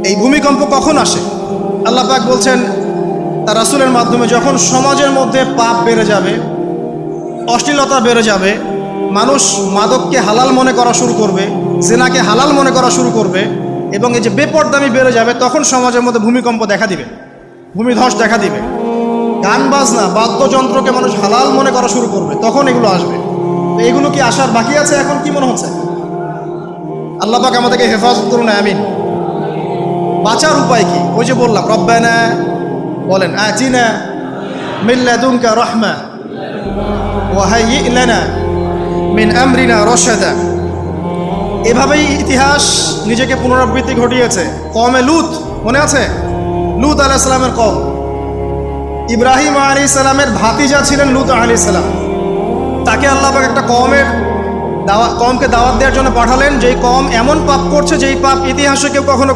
এই ভূমিকম্প কখন আসে? আল্লাহ পাক বলছেন তার রাসূলের মাধ্যমে, যখন সমাজের মধ্যে পাপ বেড়ে যাবে, অশ্লীলতা বেড়ে যাবে, মানুষ মাদককে হালাল মনে করা শুরু করবে, জিনাকে হালাল মনে করা শুরু করবে, এবং এই যে বেপরদামি বেড়ে যাবে, তখন সমাজের মধ্যে ভূমিকম্প দেখা দিবে, ভূমিধস দেখা দিবে। গান বাজনা বাদ্যযন্ত্রকে মানুষ হালাল মনে করা শুরু করবে, তখন এগুলো আসবে। তো এগুলো কি আসার বাকি আছে? এখন কি মনে হচ্ছে? আল্লাহ পাক আমাদেরকে হেফাজত করুন, আমিন। বাঁচার উপায় কি? ওই যে বললাম, রব্বানা, বলেন আতিনা মিন লাদুনকা রাহমা ওয়া হাইয়্ লানা মিন আমরিনা রশাদা। এভাবেই ইতিহাস নিজেকে পুনরাবৃত্তি ঘটিয়েছে। কওমে লূত, মনে আছে? লূত আলাইহিস সালামের কওম, ইব্রাহিম আলাইহিস সালামের ভাতিজা ছিলেন লূত আলাইহিস সালাম। তাকে আল্লাহ পাক একটা কওমকে দাওয়াত দেওয়ার জন্য পাঠালেন, যেই কওম এমন পাপ করছে যেই পাপ ইতিহাসে কেউ কখনো